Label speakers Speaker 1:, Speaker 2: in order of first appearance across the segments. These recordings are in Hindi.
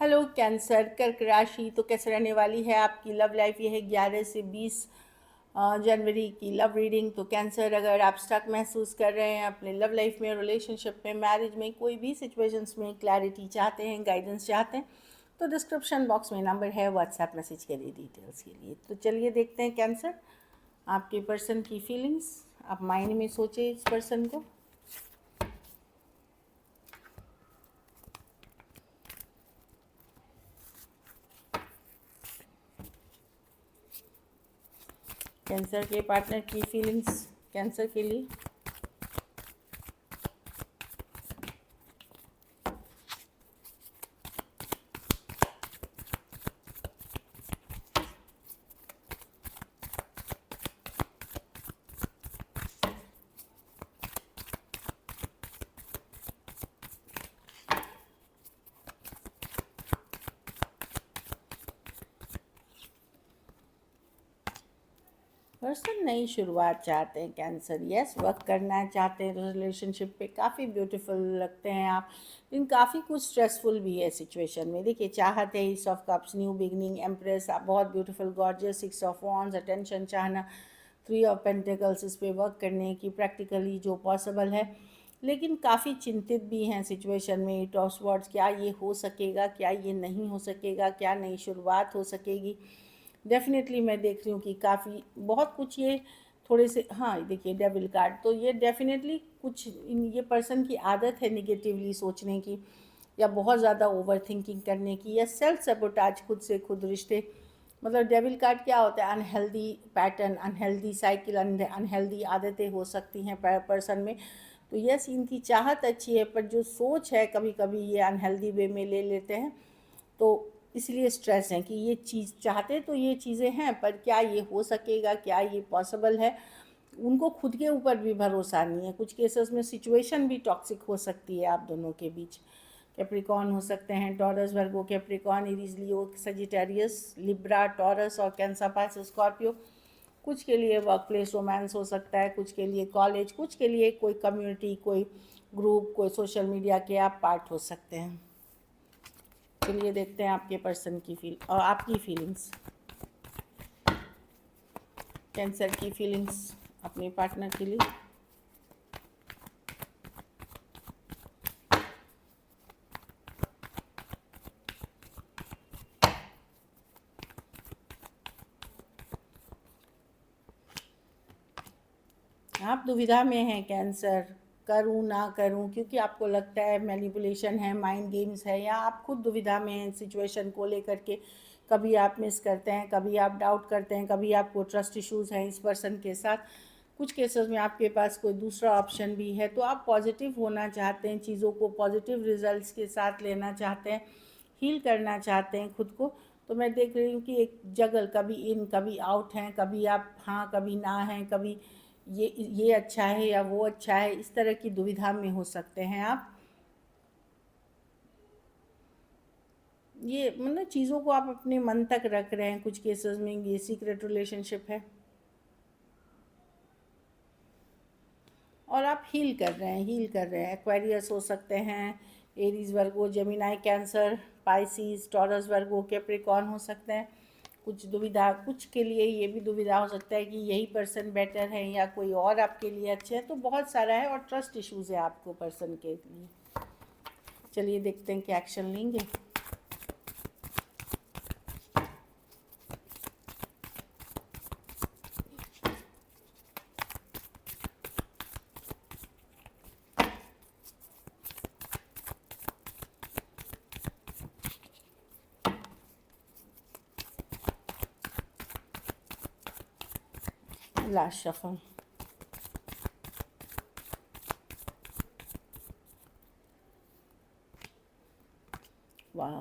Speaker 1: हेलो कैंसर, कर्क राशि तो कैसे रहने वाली है आपकी लव लाइफ। ये है 11 से 20 जनवरी की लव रीडिंग। तो कैंसर, अगर आप स्टक महसूस कर रहे हैं अपने लव लाइफ में, रिलेशनशिप में, मैरिज में, कोई भी सिचुएशंस में क्लैरिटी चाहते हैं, गाइडेंस चाहते हैं, तो डिस्क्रिप्शन बॉक्स में नंबर है, व्हाट्सएप मैसेज करिए डिटेल्स के लिए। तो चलिए देखते हैं कैंसर, आपके पर्सन की फीलिंग्स। आप माइंड में सोचें इस पर्सन को। कैंसर के पार्टनर की फीलिंग्स कैंसर के लिए। पर्सन नई शुरुआत चाहते हैं कैंसर, यस, वर्क करना चाहते हैं रिलेशनशिप पे। काफ़ी ब्यूटीफुल लगते हैं आप, लेकिन काफ़ी कुछ स्ट्रेसफुल भी है सिचुएशन में। देखिए, चाहते हैं ease of cups, new beginning, empress, आप बहुत beautiful, gorgeous, 6 of wands, attention चाहना, 3 ऑफ पेंटिकल्स, इस पे वर्क करने की प्रैक्टिकली जो पॉसिबल है। लेकिन काफ़ी चिंतित भी हैं सिचुएशन में। 8 ऑफ स्वॉर्ड्स, क्या ये हो सकेगा, क्या ये नहीं हो सकेगा, क्या नई शुरुआत हो सकेगी। डेफिनेटली मैं देख रही हूँ कि काफ़ी बहुत कुछ ये थोड़े से, हाँ देखिए डेविल कार्ड, तो ये डेफिनेटली कुछ ये पर्सन की आदत है निगेटिवली सोचने की, या बहुत ज़्यादा ओवर थिंकिंग करने की, या सेल्फ सैबोटाज, खुद से खुद रिश्ते। मतलब डेविल कार्ड क्या होता है? Unhealthy pattern, unhealthy cycle, unhealthy आदतें हो सकती हैं पर्सन में। तो यस, इनकी चाहत अच्छी है, पर जो सोच है कभी कभी ये अनहेल्दी वे में ले लेते हैं। तो इसलिए स्ट्रेस है कि ये चीज़ चाहते तो ये चीज़ें हैं, पर क्या ये हो सकेगा, क्या ये पॉसिबल है। उनको खुद के ऊपर भी भरोसा नहीं है। कुछ केसेस में सिचुएशन भी टॉक्सिक हो सकती है आप दोनों के बीच। कैप्रिकॉन हो सकते हैं, टॉरस, वर्गो, Capricorn, Aries, Leo, Sagittarius, Libra, taurus और कैंसर, पाइसेस, स्कॉर्पियो। कुछ के लिए वर्क प्लेस रोमांस हो सकता है, कुछ के लिए कॉलेज, कुछ के लिए कोई कम्युनिटी, कोई ग्रुप, कोई सोशल मीडिया के आप पार्ट हो सकते हैं। चलिए देखते हैं आपके पर्सन की फील और आपकी फीलिंग्स, कैंसर की फीलिंग्स अपने पार्टनर के लिए। आप दुविधा में हैं कैंसर, करूं ना करूं, क्योंकि आपको लगता है मैनिपुलेशन है, माइंड गेम्स है, या आप खुद दुविधा में हैं सिचुएशन को लेकर के। कभी आप मिस करते हैं, कभी आप डाउट करते हैं, कभी आपको ट्रस्ट इश्यूज़ हैं इस पर्सन के साथ। कुछ केसेस में आपके पास कोई दूसरा ऑप्शन भी है। तो आप पॉजिटिव होना चाहते हैं, चीज़ों को पॉजिटिव रिजल्ट्स के साथ लेना चाहते हैं, हील करना चाहते हैं खुद को। तो मैं देख रही हूँ कि एक जगल, कभी इन कभी आउट हैं, कभी आप हाँ कभी ना हैं, कभी ये अच्छा है या वो अच्छा है, इस तरह की दुविधा में हो सकते हैं आप। ये मतलब चीज़ों को आप अपने मन तक रख रहे हैं। कुछ केसेस में ये सीक्रेट रिलेशनशिप है और आप हील कर रहे हैं, हील कर रहे हैं। एक्वेरियस हो सकते हैं, एरीज, वर्गो, जेमिनाई, कैंसर, पाइसिस, टॉरस, वर्गो, कैप्रिकॉन हो सकते हैं। कुछ दुविधा, कुछ के लिए ये भी दुविधा हो सकता है कि यही पर्सन बेटर है या कोई और आपके लिए अच्छे हैं। तो बहुत सारा है और ट्रस्ट इश्यूज़ है आपको पर्सन के लिए। चलिए देखते हैं क्या एक्शन लेंगे। Last shuffle. वाह,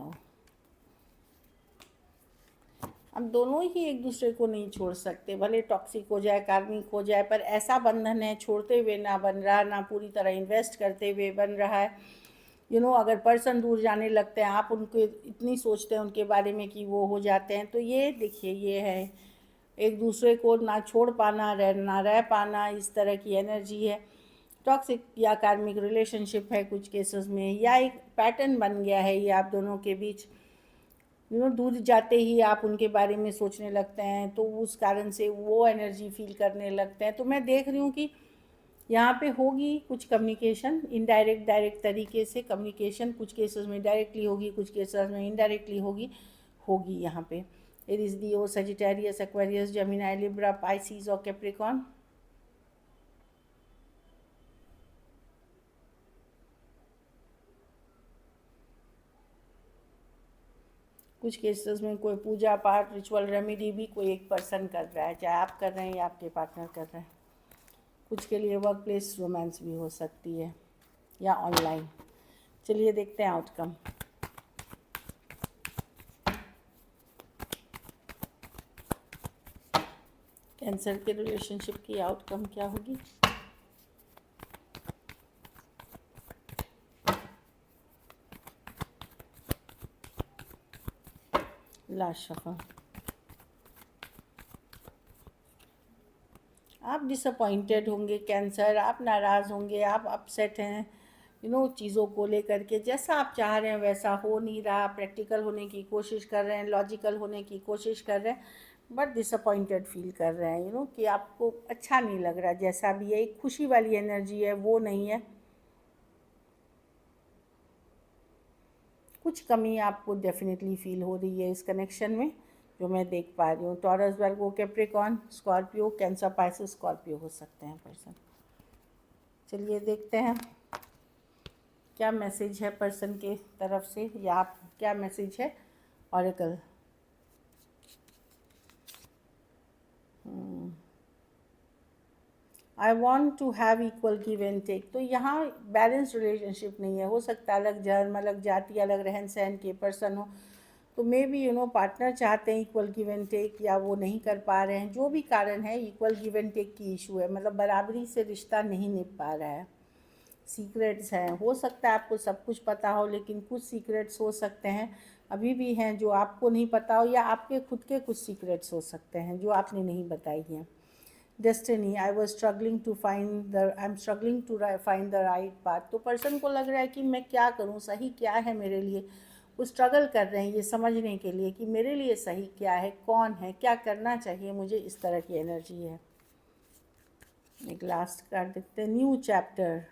Speaker 1: हम दोनों ही एक दूसरे को नहीं छोड़ सकते, भले टॉक्सिक हो जाए, कार्मिक हो जाए, पर ऐसा बंधन है छोड़ते हुए ना बन रहा, ना पूरी तरह इन्वेस्ट करते हुए बन रहा है। अगर पर्सन दूर जाने लगते हैं, आप उनको इतनी सोचते हैं उनके बारे में कि वो हो जाते हैं, तो ये देखिए, ये है एक दूसरे को ना छोड़ पाना, ना रह पाना, इस तरह की एनर्जी है। टॉक्सिक या कार्मिक रिलेशनशिप है कुछ केसेस में, या एक पैटर्न बन गया है ये आप दोनों के बीच। दूर जाते ही आप उनके बारे में सोचने लगते हैं, तो उस कारण से वो एनर्जी फील करने लगते हैं। तो मैं देख रही हूँ कि यहाँ पे होगी कुछ कम्युनिकेशन, इनडायरेक्ट डायरेक्ट तरीके से कम्युनिकेशन, कुछ केसेस में डायरेक्टली होगी, कुछ केसेस में इनडायरेक्टली होगी यहाँ पे। Aries, Leo, Sagittarius, Aquarius, Gemini, Libra, Pisces और कैप्रिकॉर्न। कुछ केसेस में कोई पूजा पाठ, रिचुअल, रेमेडी भी कोई एक पर्सन कर रहा है, चाहे आप कर रहे हैं या आपके पार्टनर कर रहे हैं। कुछ के लिए वर्क प्लेस रोमांस भी हो सकती है या ऑनलाइन। चलिए देखते हैं आउटकम। कैंसर के रिलेशनशिप की आउटकम क्या होगी? Last shuffle. आप डिसअपॉइंटेड होंगे कैंसर, आप नाराज़ होंगे, आप अपसेट हैं चीज़ों को लेकर के। जैसा आप चाह रहे हैं वैसा हो नहीं रहा। प्रैक्टिकल होने की कोशिश कर रहे हैं, लॉजिकल होने की कोशिश कर रहे हैं, बट डिसअपॉइंटेड फील कर रहे हैं कि आपको अच्छा नहीं लग रहा। जैसा भी है, एक खुशी वाली एनर्जी है वो नहीं है। कुछ कमी आपको डेफिनेटली फील हो रही है इस कनेक्शन में, जो मैं देख पा रही हूँ। Taurus, Virgo, Capricorn, Scorpio, Cancer, Pisces, Scorpio हो सकते हैं पर्सन। चलिए देखते हैं क्या मैसेज है पर्सन के तरफ से, या आप क्या मैसेज है oracle. I want to have equal give and take. तो यहाँ बैलेंस रिलेशनशिप नहीं है। हो सकता है अलग धर्म, अलग जाति, अलग रहन सहन के पर्सन हो, तो मे बी पार्टनर चाहते हैं इक्वल गिव एंड टेक, या वो नहीं कर पा रहे हैं। जो भी कारण है, इक्वल गिव एंड टेक की इशू है, मतलब बराबरी से रिश्ता नहीं निभ पा रहा है। सीक्रेट्स हैं, हो सकता है आपको सब कुछ पता हो, लेकिन कुछ सीक्रेट्स हो सकते हैं अभी भी हैं जो आपको नहीं पता हो, या आपके खुद के कुछ सीक्रेट्स हो सकते हैं जो आपने नहीं बताई हैं। Destiny, I am struggling to find the right path. तो पर्सन को लग रहा है कि मैं क्या करूं, सही क्या है मेरे लिए। वो स्ट्रगल कर रहे हैं ये समझने के लिए कि मेरे लिए सही क्या है, कौन है, क्या करना चाहिए मुझे। इस तरह की एनर्जी है। एक लास्ट कार्ड देखते हैं, न्यू चैप्टर।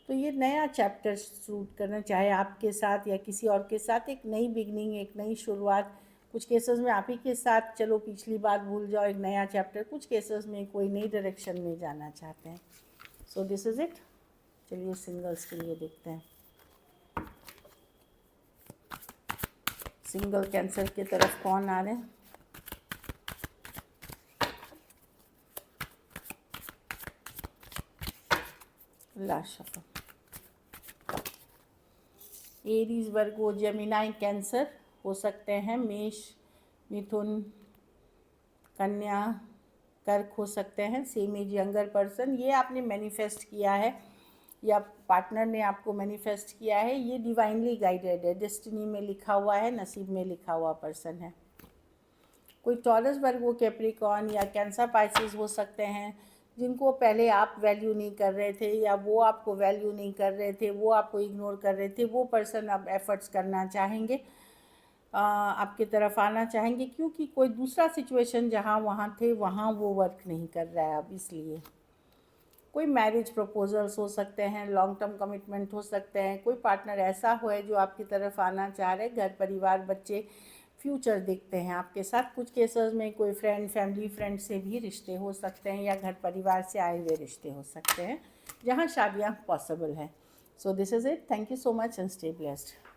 Speaker 1: तो ये नया चैप्टर शुरू करना, चाहे आपके साथ या किसी और के साथ, एक नई बिगनिंग, एक नई शुरुआत। कुछ केसेस में आप ही के साथ, चलो पिछली बात भूल जाओ, एक नया चैप्टर। कुछ केसेस में कोई नई डायरेक्शन में जाना चाहते हैं। So this is it. चलिए सिंगल्स के लिए देखते हैं। सिंगल कैंसर की तरफ कौन आ रहे हैं? Last shuffle. एरीज, वर्गो, जेमिनी, कैंसर हो सकते हैं। मेष, मिथुन, कन्या, कर्क हो सकते हैं। Same as younger person. ये आपने मैनिफेस्ट किया है या पार्टनर ने आपको मैनिफेस्ट किया है, ये डिवाइनली गाइडेड है, डेस्टिनी में लिखा हुआ है, नसीब में लिखा हुआ पर्सन है। कोई टॉरस, वर्गो, कैप्रिकॉर्न या कैंसर, पाइसेस हो सकते हैं, जिनको पहले आप वैल्यू नहीं कर रहे थे, या वो आपको वैल्यू नहीं कर रहे थे, वो आपको इग्नोर कर रहे थे। वो पर्सन अब एफर्ट्स करना चाहेंगे, आपकी तरफ आना चाहेंगे, क्योंकि कोई दूसरा सिचुएशन जहाँ वहाँ थे वहाँ वो वर्क नहीं कर रहा है अब, इसलिए। कोई मैरिज प्रपोजल्स हो सकते हैं, लॉन्ग टर्म कमिटमेंट हो सकते हैं। कोई पार्टनर ऐसा हो है जो आपकी तरफ आना चाह रहे, घर परिवार, बच्चे, फ्यूचर देखते हैं आपके साथ। कुछ केसेस में कोई फ्रेंड, फैमिली फ्रेंड से भी रिश्ते हो सकते हैं, या घर परिवार से आए हुए रिश्ते हो सकते हैं, जहाँ शादियाँ पॉसिबल हैं। So this is it. Thank you so much and stay blessed.